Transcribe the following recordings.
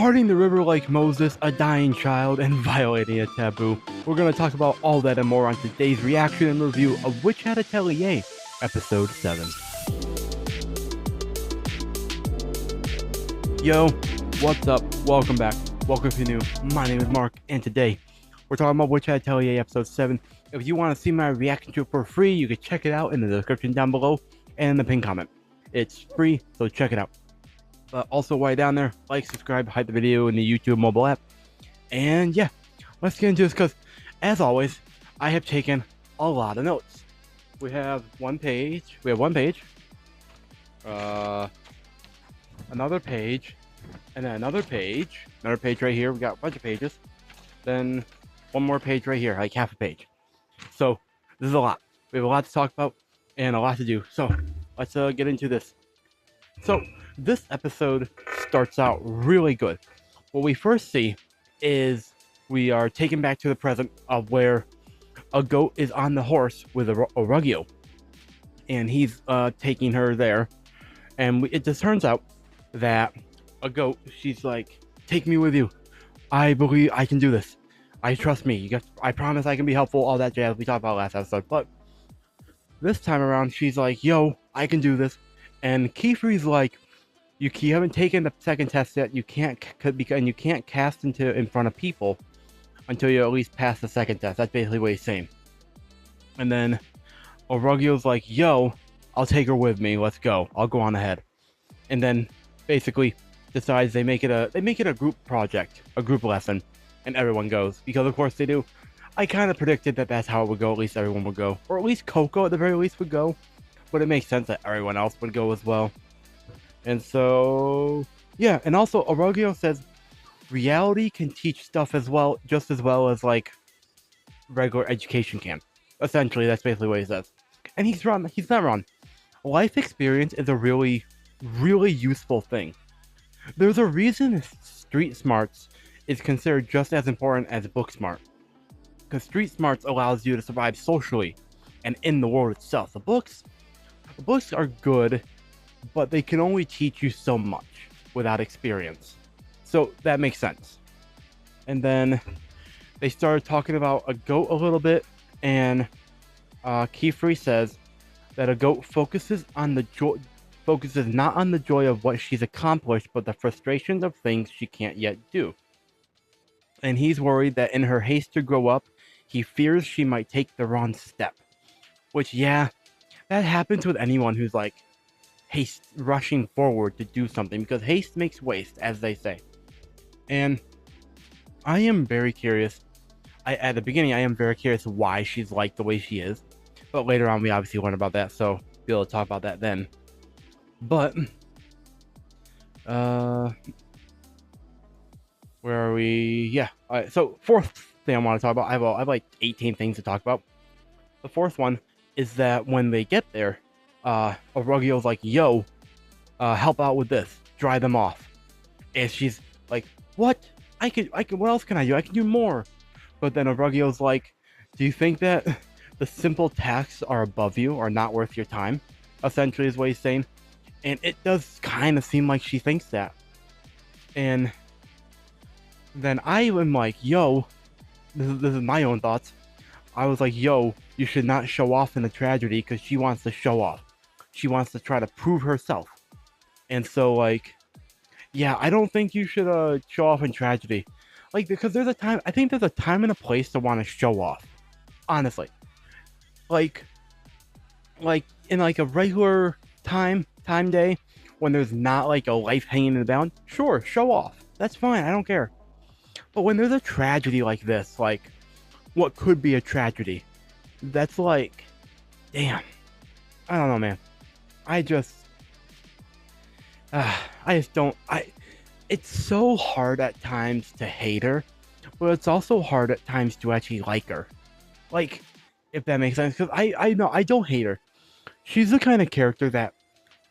parting the river like Moses, a dying child, and violating a taboo. We're going to talk about all that and more on today's reaction and review of Witch Hat Atelier, Episode 7. Yo, what's up? Welcome back. Welcome if you're new. My name is Mark, and today we're talking about Witch Hat Atelier, Episode 7. If you want to see my reaction to it for free, you can check it out in the description down below and in the pinned comment. It's free, so check it out. But also while you're down there, like, subscribe, hype the video in the YouTube mobile app. And yeah, let's get into this because, as always, I have taken a lot of notes. We have one page, another page, and then another page right here. We got a bunch of pages. Then one more page right here, like half a page. So this is a lot. We have a lot to talk about and a lot to do. So let's get into this. So this episode starts out really good. What we first see is we are taken back to the present of where a goat is on the horse with a Rugio, and he's taking her there. And it just turns out that a goat, she's like, "Take me with you. I believe I can do this. I trust me. I promise I can be helpful." All that jazz we talked about last episode. But this time around, she's like, "Yo, I can do this." And Kiefer's like, you haven't taken the second test yet. You can't cast in front of people until you at least pass the second test. That's basically what he's saying. And then Orugio's like, "Yo, I'll take her with me. Let's go. I'll go on ahead." And then basically decides they make it a group project, a group lesson, and everyone goes because of course they do. I kind of predicted that that's how it would go. At least everyone would go, or at least Coco at the very least would go. But it makes sense that everyone else would go as well. And so, yeah. And also, Orugio says reality can teach stuff as well, just as well as like regular education can. Essentially, that's basically what he says. And he's wrong. He's not wrong. Life experience is a really, really useful thing. There's a reason street smarts is considered just as important as book smart. Because street smarts allows you to survive socially and in the world itself. The books are good, but they can only teach you so much without experience. So that makes sense. And then they started talking about a goat a little bit, and Kiefer says that a goat focuses not on the joy of what she's accomplished, but the frustrations of things she can't yet do. And he's worried that in her haste to grow up, he fears she might take the wrong step. Which, yeah, that happens with anyone who's like rushing forward to do something, because haste makes waste, as they say. And I am very curious. At the beginning, I am very curious why she's like the way she is. But later on, we obviously learn about that, so be able to talk about that then. But where are we? Yeah. All right. So fourth thing I want to talk about. I have like 18 things to talk about. The fourth one is that when they get there, Orugio's like, "Yo, help out with this. Dry them off." And she's like, "What? I can. What else can I do? I can do more." But then Orugio's like, "Do you think that the simple tasks are above you, or not worth your time?" Essentially is what he's saying. And it does kind of seem like she thinks that. And then I am like, "Yo, this is my own thoughts." I was like, "Yo, you should not show off in a tragedy," because she wants to show off. She wants to try to prove herself. And so, like, yeah, I don't think you should show off in tragedy. Like, because I think there's a time and a place to want to show off. Honestly. Like in like a regular time day, when there's not like a life hanging in the balance, sure, show off. That's fine, I don't care. But when there's a tragedy like this, like what could be a tragedy, that's like, damn. I don't know, man. It's so hard at times to hate her, but it's also hard at times to actually like her. Like, if that makes sense, because I know I don't hate her. She's the kind of character that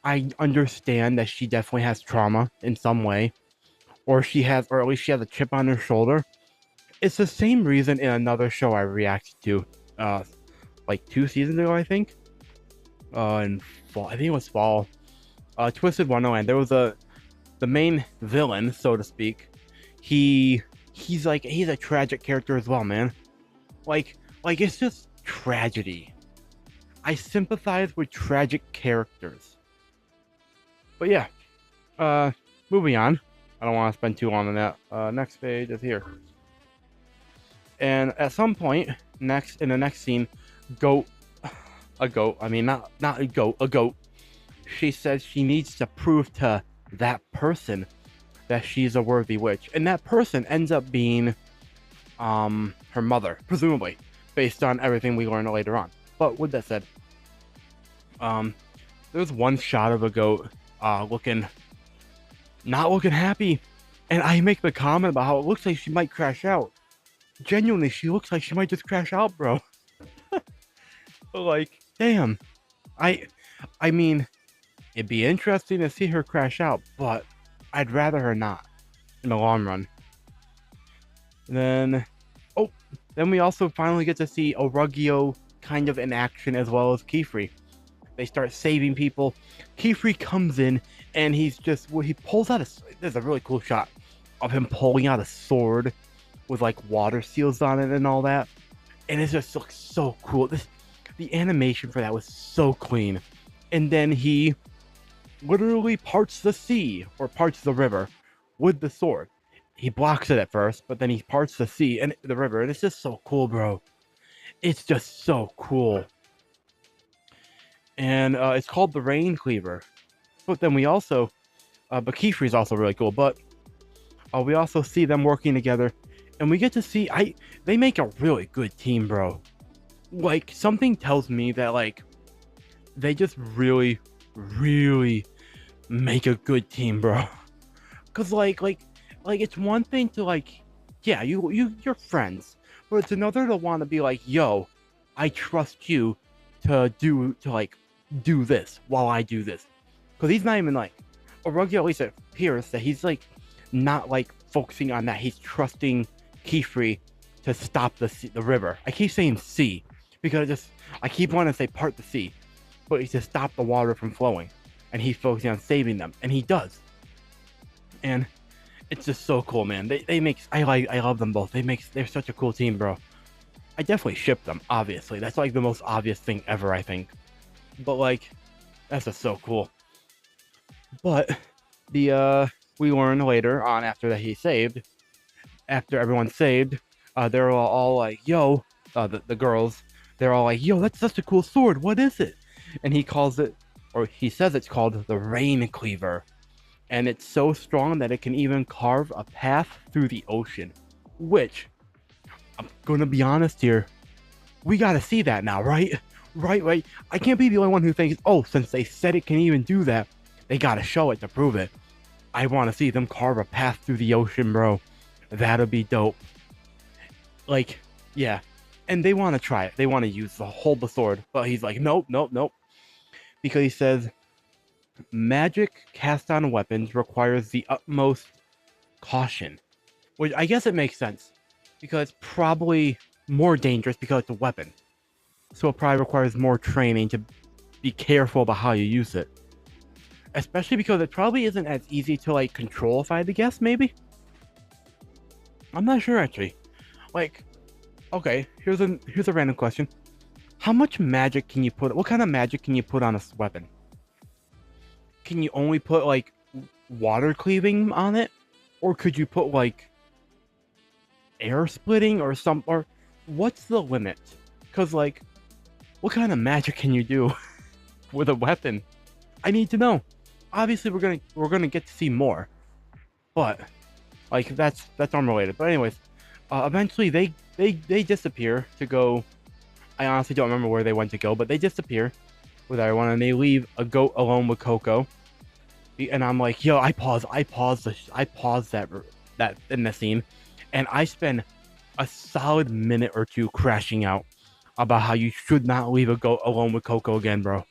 I understand that she definitely has trauma in some way, or at least she has a chip on her shoulder. It's the same reason in another show I reacted to, like 2 seasons ago, I think. In fall, I think it was fall. Twisted Wonderland. There was the main villain, so to speak, he's a tragic character as well, man. Like it's just tragedy. I sympathize with tragic characters. But yeah, moving on. I don't want to spend too long on that. Next page is here. And at some point, in the next scene, a goat. I mean, not a goat, a goat. She says she needs to prove to that person that she's a worthy witch, and that person ends up being, her mother, presumably, based on everything we learn later on. But with that said, there's one shot of a goat, not looking happy, and I make the comment about how it looks like she might crash out. Genuinely, she looks like she might just crash out, bro. Like, damn. I mean, it'd be interesting to see her crash out, but I'd rather her not in the long run. And then we also finally get to see Orugio kind of in action, as well as Kifri. They start saving people. Kifri comes in and he pulls out there's a really cool shot of him pulling out a sword with like water seals on it and all that. And it just looks so cool. The animation for that was so clean. And then he literally parts the sea, or parts the river, with the sword. He blocks it at first, but then he parts the sea and the river, and it's just so cool, bro. It's just so cool. And it's called the Rain Cleaver. But then we also, but Kifri is also really cool. But we also see them working together, and we get to see they make a really good team, bro. Like, something tells me that like they just really, really make a good team, bro. Cause like it's one thing to like, yeah, you're friends, but it's another to want to be like, yo, I trust you to do this while I do this. Cause he's not even like, Orugio, at least it appears that he's like not like focusing on that. He's trusting Kifri to stop the river. I keep saying sea because I keep wanting to say part the sea, but he's to stop the water from flowing, and he's focusing on saving them, and he does. And it's just so cool, man. I love them both. They're such a cool team, bro. I definitely ship them, obviously. That's like the most obvious thing ever, I think. But like, that's just so cool. But we learn later on, after after everyone's saved, they're all like, yo, the girls, they're all like, yo, that's such a cool sword. What is it? And he says it's called the Rain Cleaver. And it's so strong that it can even carve a path through the ocean. Which, I'm gonna be honest here, we gotta see that now, right? Right? I can't be the only one who thinks, oh, since they said it can even do that, they gotta show it to prove it. I want to see them carve a path through the ocean, bro. That'll be dope. Like, yeah. And they want to try it. They want to hold the sword. But he's like, nope. Because he says, magic cast on weapons requires the utmost caution. Which I guess it makes sense. Because it's probably more dangerous because it's a weapon. So it probably requires more training to be careful about how you use it. Especially because it probably isn't as easy to like control, if I had to guess, maybe? I'm not sure, actually. Like, okay, here's a random question. How much magic can you put... What kind of magic can you put on a weapon? Can you only put, like, water cleaving on it? Or could you put, like, air splitting or or what's the limit? Because, like, what kind of magic can you do with a weapon? I need to know. Obviously, we're gonna get to see more, but like that's unrelated. But anyways, eventually they disappear to go. I honestly don't remember where they went to go, but they disappear with everyone, and they leave a goat alone with Coco. And I'm like, yo, I paused that in the scene, and I spend a solid minute or two crashing out about how you should not leave a goat alone with Coco again, bro.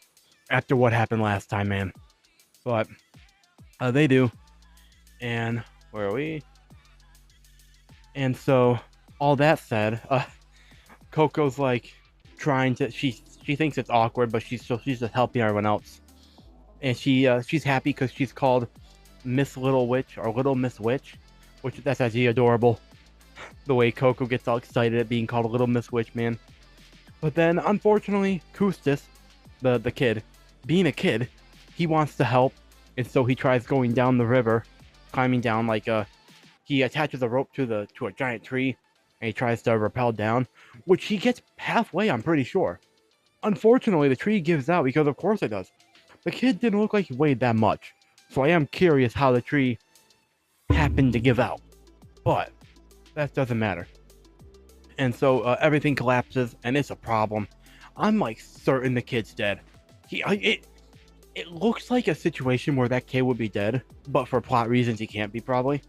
After what happened last time, man. But they do. And where are we? And so all that said, Coco's like trying to she thinks it's awkward, but she's just helping everyone else. And she's happy because she's called Miss Little Witch or Little Miss Witch. which that's actually adorable. The way Coco gets all excited at being called a little Miss Witch, man. But then, unfortunately, Kustis, the kid, being a kid, he wants to help, and so he tries going down the river, climbing down like he attaches a rope to a giant tree, and he tries to rappel down, which he gets halfway, I'm pretty sure. Unfortunately, the tree gives out because of course it does. The kid didn't look like he weighed that much, so I am curious how the tree happened to give out. But that doesn't matter. And so everything collapses, and it's a problem. I'm like certain the kid's dead. It looks like a situation where that kid would be dead, but for plot reasons he can't be probably.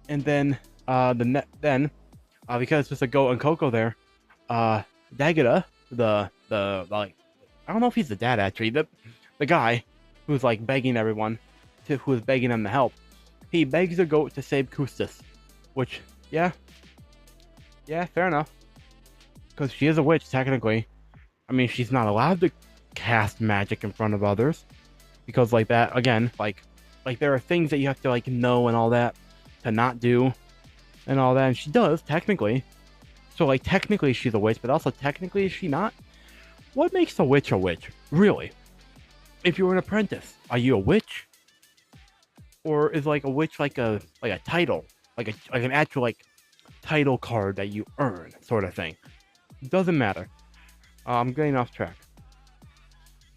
And then because there's a goat and Coco there, Dagada, the like, I don't know if he's the dad actually, the guy who's like begging everyone who is begging them to help. He begs the goat to save Kustis, which yeah, fair enough, because she is a witch technically. I mean, she's not allowed to cast magic in front of others because like that again, like there are things that you have to like know and all that to not do and all that, and she does technically. So like technically she's a witch, but also technically is she not? What makes a witch, really? If you're an apprentice, are you a witch? Or is like a witch like a title, like an actual like title card that you earn, sort of thing? Doesn't matter. I'm getting off track.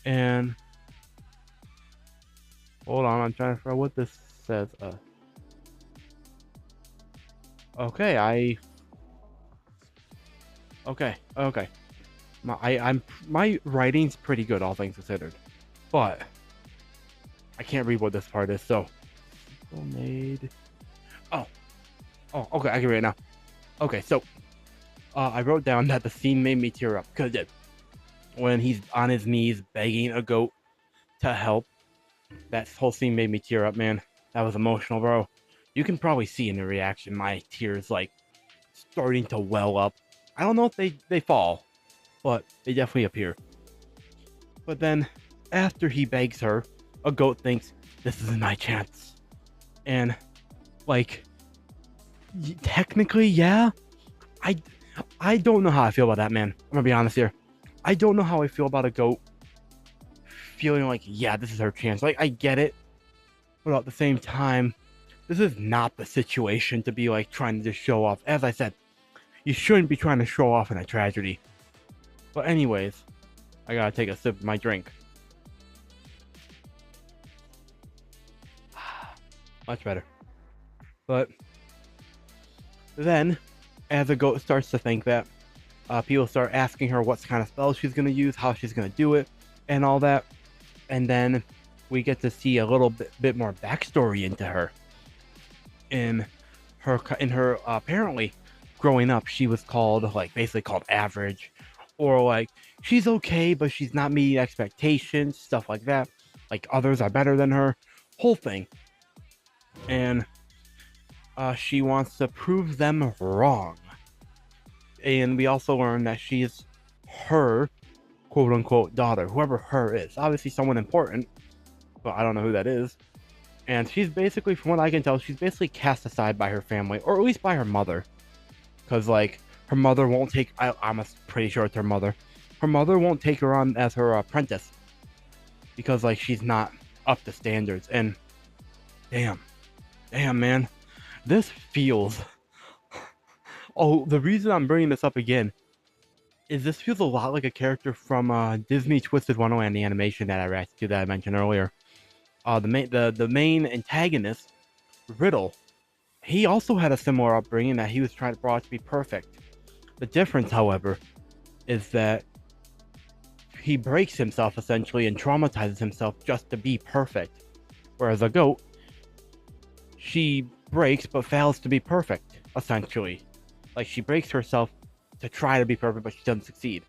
And hold on, I'm trying to figure out what this says. Okay, okay. My writing's pretty good, all things considered, but I can't read what this part is. So, made. Oh, okay, I can read it now. Okay, so I wrote down that the scene made me tear up because it did. When he's on his knees begging a goat to help, that whole scene made me tear up, man. That was emotional, bro. You can probably see in the reaction my tears like starting to well up. I don't know if they fall, but they definitely appear. But then, after he begs her, a goat thinks, this is my chance. And, like, technically, yeah. I don't know how I feel about that, man. I'm gonna be honest here. I don't know how I feel about a goat feeling like, yeah, this is her chance. Like, I get it. But at the same time, this is not the situation to be, like, trying to just show off. As I said, you shouldn't be trying to show off in a tragedy. But anyways, I gotta take a sip of my drink. Much better. But then, as the goat starts to think that, people start asking her what kind of spells she's going to use, how she's going to do it, and all that. And then we get to see a little bit more backstory into her. In her apparently, growing up, she was called, like, basically called average. Or, like, she's okay, but she's not meeting expectations, stuff like that. Like, others are better than her. Whole thing. And she wants to prove them wrong. And we also learn that she's her quote-unquote daughter, whoever her is. Obviously someone important, but I don't know who that is. And she's basically, from what I can tell, she's basically cast aside by her family, or at least by her mother. Because, like, her mother won't take... I'm pretty sure it's her mother. Her mother won't take her on as her apprentice. Because, like, she's not up to standards. And, damn, man. This feels... Oh, the reason I'm bringing this up again is this feels a lot like a character from Disney Twisted Wonderland, the animation that I reacted to that I mentioned earlier. The main antagonist, Riddle, he also had a similar upbringing that he was brought to be perfect. The difference, however, is that he breaks himself essentially and traumatizes himself just to be perfect. Whereas a goat, she breaks but fails to be perfect, essentially. Like, she breaks herself to try to be perfect, but she doesn't succeed.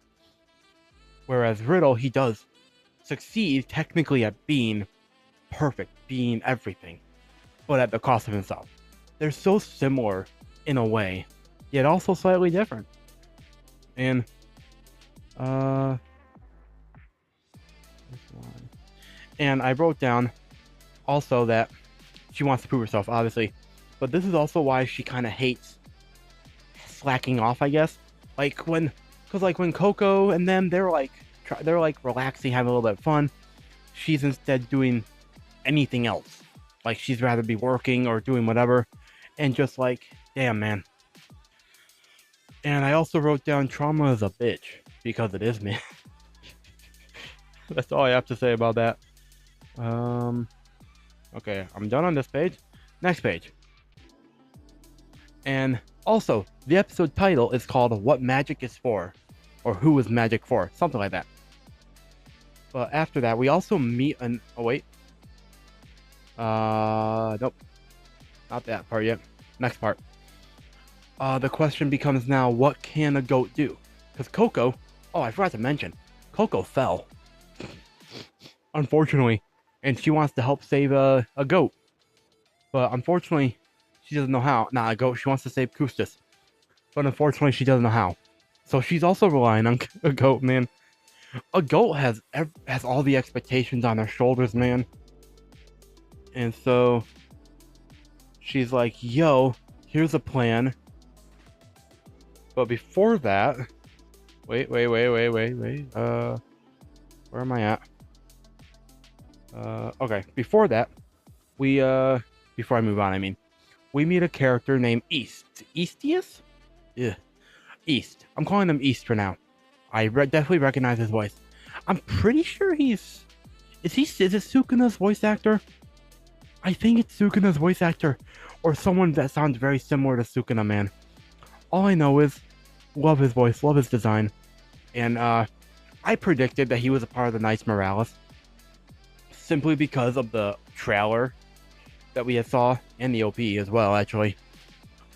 Whereas Riddle, he does succeed technically at being perfect, being everything, but at the cost of himself. They're so similar in a way, yet also slightly different. And, I wrote down also that she wants to prove herself, obviously. but this is also why she kind of hates slacking off, I guess. Like when Coco and them, they're like relaxing, having a little bit of fun. She's instead doing anything else. Like she'd rather be working or doing whatever, and just like, damn, man. And I also wrote down trauma is a bitch because it is, man. That's all I have to say about that. Okay, I'm done on this page. Next page. And also, the episode title is called What Magic is For, or Who is Magic For, something like that. But after that, we also meet an... Oh, wait. Nope. Not that part yet. Next part. The question becomes now, what can a goat do? Because Coco... Oh, I forgot to mention. Coco fell. Unfortunately. And she wants to help save a goat. But unfortunately, she doesn't know how. Not a goat. She wants to save Kustis. But unfortunately, she doesn't know how. So she's also relying on a goat, man. A goat has all the expectations on her shoulders, man. And so she's like, yo, here's a plan. But before that... Wait. Where am I at? Okay. Before that, we, before I move on, I mean, we meet a character named East. Eastius? Yeah. East. I'm calling him East for now. I definitely recognize his voice. I'm pretty sure is it Sukuna's voice actor? I think it's Sukuna's voice actor, or someone that sounds very similar to Sukuna, man. All I know is, love his voice, love his design. And, I predicted that he was a part of the Knights Morales. Simply because of the trailer that we had saw, and the OP as well, actually.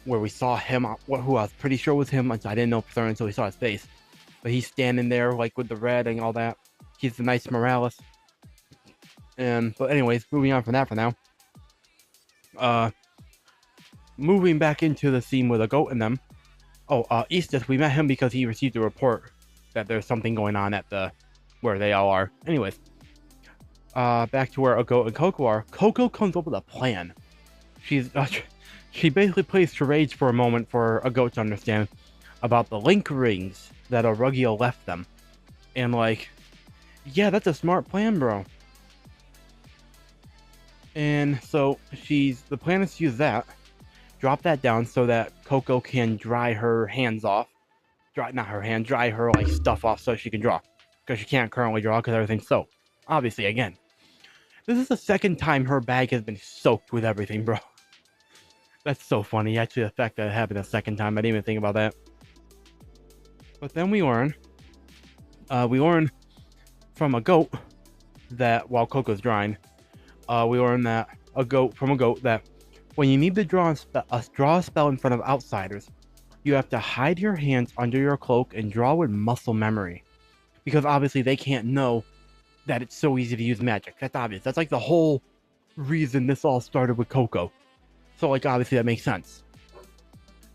Where we saw him, who I was pretty sure was him, I didn't know for certain until we saw his face. But he's standing there, like, with the red and all that. He's the Knights Morales. But anyways, moving on from that for now. Moving back into the scene with a goat in them. Oh, Eastus, we met him because he received a report that there's something going on at where they all are. Anyways. Back to where a goat and Coco are. Coco comes up with a plan. She basically plays charades for a moment for a goat to understand about the link rings that Arugio left them. And like, yeah, that's a smart plan, bro. And so the plan is to use that, drop that down so that Coco can dry her hands off. Dry her like stuff off so she can draw. Because she can't currently draw because everything's soaked. Obviously, again. This is the second time her bag has been soaked with everything, bro. That's so funny. Actually, the fact that it happened a second time, I didn't even think about that. But then we learn from a goat that while Coco's drying, we learn that from a goat that when you need to draw a spell in front of outsiders, you have to hide your hands under your cloak and draw with muscle memory, because obviously they can't know that it's so easy to use magic. That's obvious. That's like the whole reason this all started with Coco. So like obviously that makes sense.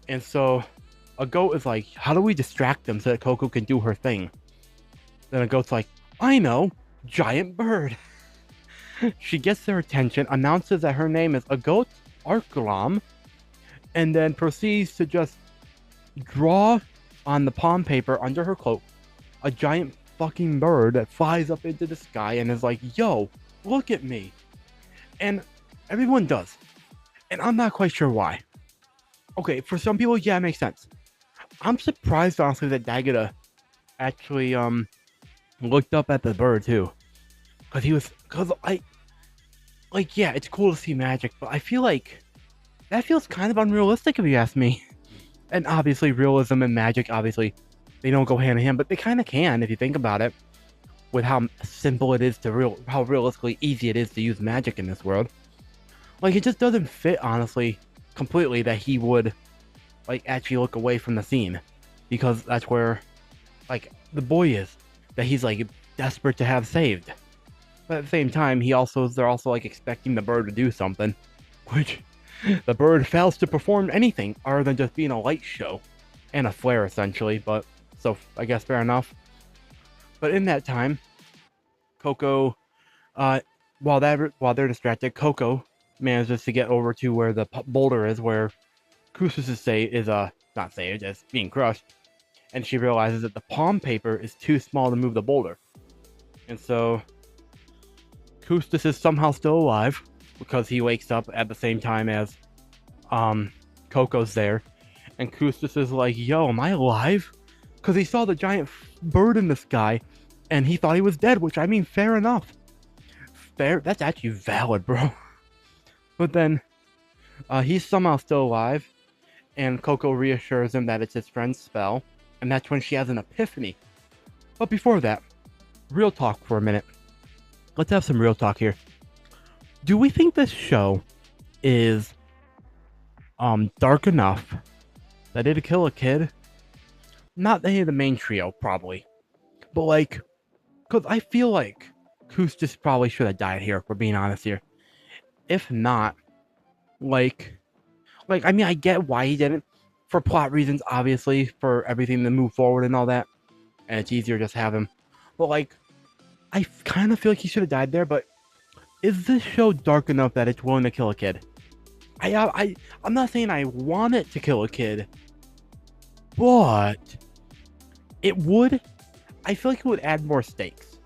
And so a goat is like, how do we distract them so that Coco can do her thing? Then a goat's like, I know, giant bird. She gets their attention, announces that her name is Agot Arklam, and then proceeds to just draw on the palm paper under her cloak a giant fucking bird that flies up into the sky and is like, yo, look at me. And everyone does. And I'm not quite sure why. Okay, for some people, yeah, it makes sense. I'm surprised, honestly, that Daguda actually, looked up at the bird, too. Yeah, it's cool to see magic, but I feel like that feels kind of unrealistic if you ask me. And obviously, realism and magic, obviously, they don't go hand in hand, but they kind of can if you think about it. With how simple it is how realistically easy it is to use magic in this world. Like, it just doesn't fit, honestly, completely that he would, like, actually look away from the scene. Because that's where, like, the boy is. That he's, like, desperate to have saved. But at the same time, they're also, like, expecting the bird to do something. Which, the bird fails to perform anything other than just being a light show. And a flare, essentially, but, so, I guess fair enough. But in that time, Coco, while they're distracted, Coco manages to get over to where the boulder is, where Kustos is not saved, it's being crushed, and she realizes that the palm paper is too small to move the boulder. And so Kustos is somehow still alive because he wakes up at the same time as Coco's there, and Kustos is like, "Yo, am I alive?" Because he saw the giant bird in the sky, and he thought he was dead. Which, I mean, fair enough. Fair. That's actually valid, bro. But then he's somehow still alive, and Coco reassures him that it's his friend's spell, and that's when she has an epiphany. But before that, real talk for a minute. Let's have some real talk here. Do we think this show is dark enough that it'd kill a kid? Not any of the main trio, probably. But like, because I feel like Kustos probably should have died here, if we're being honest here. If not, like, I mean, I get why he didn't. For plot reasons, obviously, for everything to move forward and all that. And it's easier just have him. But like, I kind of feel like he should have died there, but is this show dark enough that it's willing to kill a kid? I'm not saying I want it to kill a kid, but it would. I feel like it would add more stakes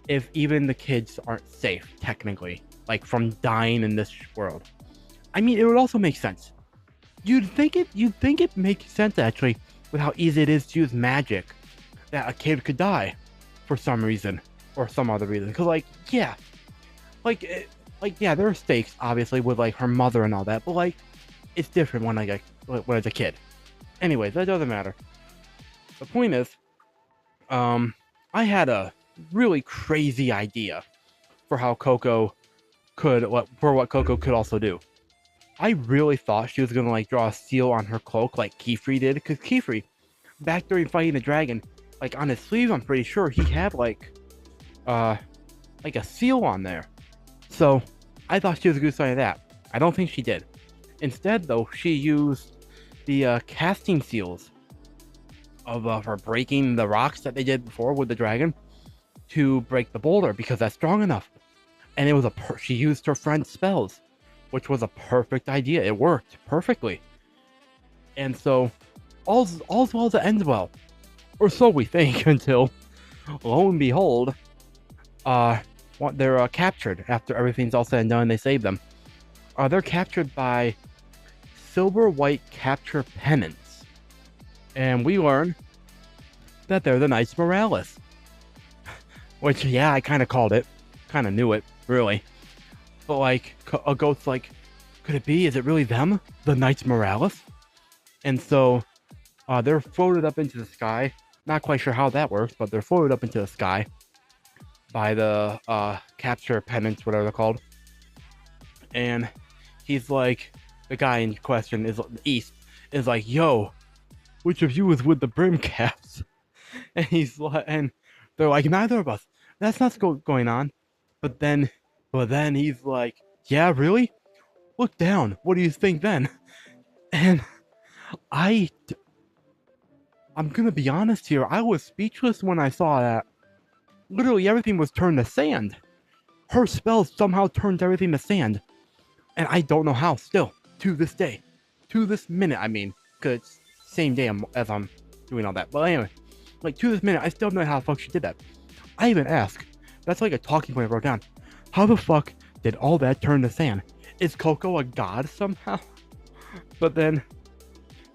if even the kids aren't safe, technically, like from dying in this world. I mean, it would also make sense. You'd think it makes sense actually with how easy it is to use magic that a kid could die for some reason or some other reason. Because like, yeah, yeah, there are stakes obviously with like her mother and all that, but like, it's different when when it's a kid. Anyways, that doesn't matter. The point is, I had a really crazy idea for how Coco could what Coco could also do. I really thought she was gonna like draw a seal on her cloak like Kefri did, because Kefri, back during fighting the dragon, like on his sleeve, I'm pretty sure he had like a seal on there. So I thought she was gonna say that. I don't think she did. Instead, though, she used the casting seals of her breaking the rocks that they did before with the dragon to break the boulder because that's strong enough. And it was she used her friend's spells, which was a perfect idea. It worked perfectly. And so all's well that ends well, or so we think, until lo and behold, they're captured after everything's all said and done. They save them. They're captured by silver white capture pennants, and we learn that they're the Knights Morales. Which, yeah, I kind of called it, kind of knew it, really. But like, a ghost's like, could it be? Is it really them, the Knights Morales? And so, they're floated up into the sky. Not quite sure how that works, but they're floated up into the sky by the capture pennants, whatever they're called. And he's like, the guy in question is East, is like, yo, which of you is with the brim caps? And he's like, and they're like, neither of us. That's not going on. But then he's like, yeah, really? Look down. What do you think then? And I'm gonna be honest here. I was speechless when I saw that. Literally everything was turned to sand. Her spells somehow turned everything to sand. And I don't know how still, to this day. To this minute, I mean. Because it's the same day as I'm doing all that. But anyway, like to this minute, I still don't know how the fuck she did that. I even ask. That's like a talking point I wrote down. How the fuck did all that turn to sand? Is Coco a god somehow? But then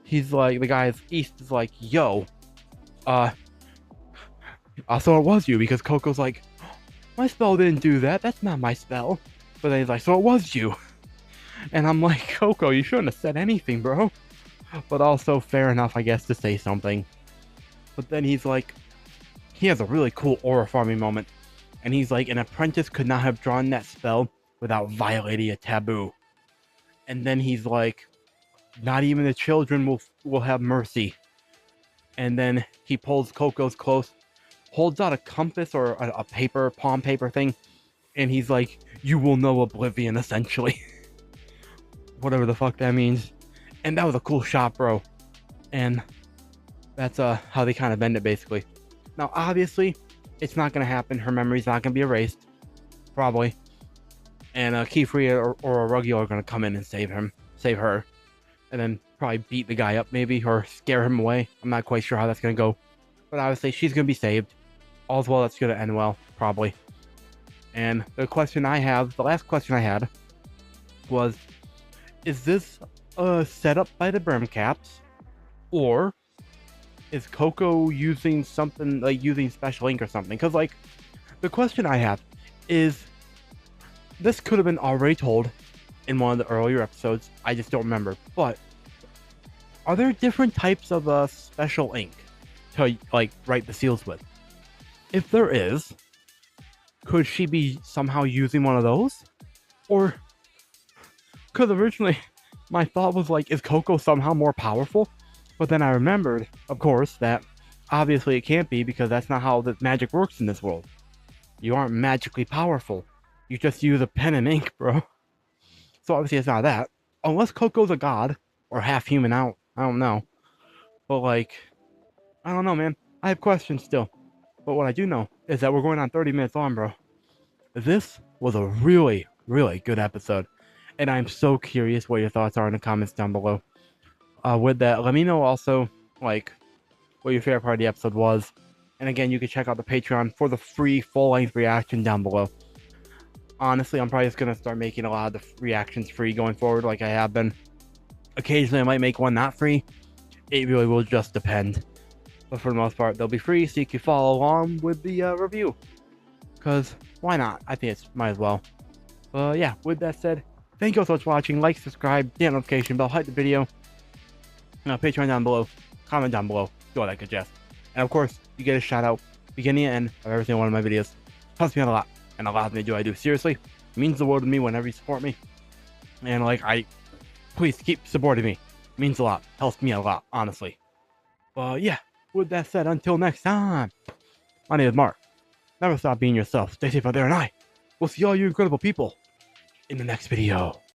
he's like, the guy East is like, yo, so it was you, because Coco's like, my spell didn't do that. That's not my spell. But then he's like, so it was you. And I'm like, Coco, you shouldn't have said anything, bro. But also fair enough, I guess, to say something. But then he's like, he has a really cool aura farming moment. And he's like, an apprentice could not have drawn that spell without violating a taboo. And then he's like, not even the children will have mercy. And then he pulls Coco's close, holds out a compass or a paper, palm paper thing. And he's like, you will know oblivion, essentially. Whatever the fuck that means. And that was a cool shot, bro. And that's how they kind of end it, basically. Now, obviously, it's not going to happen. Her memory's not going to be erased. Probably. and Keyfree or Arugio are gonna come in and save her, and then probably beat the guy up maybe or scare him away. I'm not quite sure how that's gonna go, but obviously she's gonna be saved. All's well that's gonna end well, probably. And the last question I had was, is this set up by the Brim Caps, or is Coco using something like using special ink or something? Because like the question I have is, this could have been already told in one of the earlier episodes. I just don't remember. But are there different types of special ink to like write the seals with? If there is, could she be somehow using one of those? Or, because originally my thought was like, is Coco somehow more powerful? But then I remembered, of course, that obviously it can't be, because that's not how the magic works in this world. You aren't magically powerful. You just use a pen and ink, bro. So obviously it's not that. Unless Coco's a god, or half human out. I don't know. But like, I don't know, man. I have questions still. But what I do know is that we're going on 30 minutes long, bro. This was a really, really good episode. And I'm so curious what your thoughts are in the comments down below. With that, let me know also, like, what your favorite part of the episode was. And again, you can check out the Patreon for the free full-length reaction down below. Honestly, I'm probably just going to start making a lot of the reactions free going forward like I have been. Occasionally, I might make one not free. It really will just depend. But for the most part, they'll be free, so you can follow along with the review. Because, why not? I think it's might as well. Yeah, with that said, thank you all so much for watching. Like, subscribe, hit the notification bell, like the video. Patreon down below, comment down below, do all that good jazz. And of course, you get a shout out beginning and end of every single one of my videos. Helps me out a lot, and allows me to do what I do. Seriously, it means the world to me whenever you support me. And like, please keep supporting me. It means a lot, helps me a lot, honestly. Yeah, with that said, until next time, my name is Mark. Never stop being yourself. Stay safe out there, and I will see all you incredible people in the next video.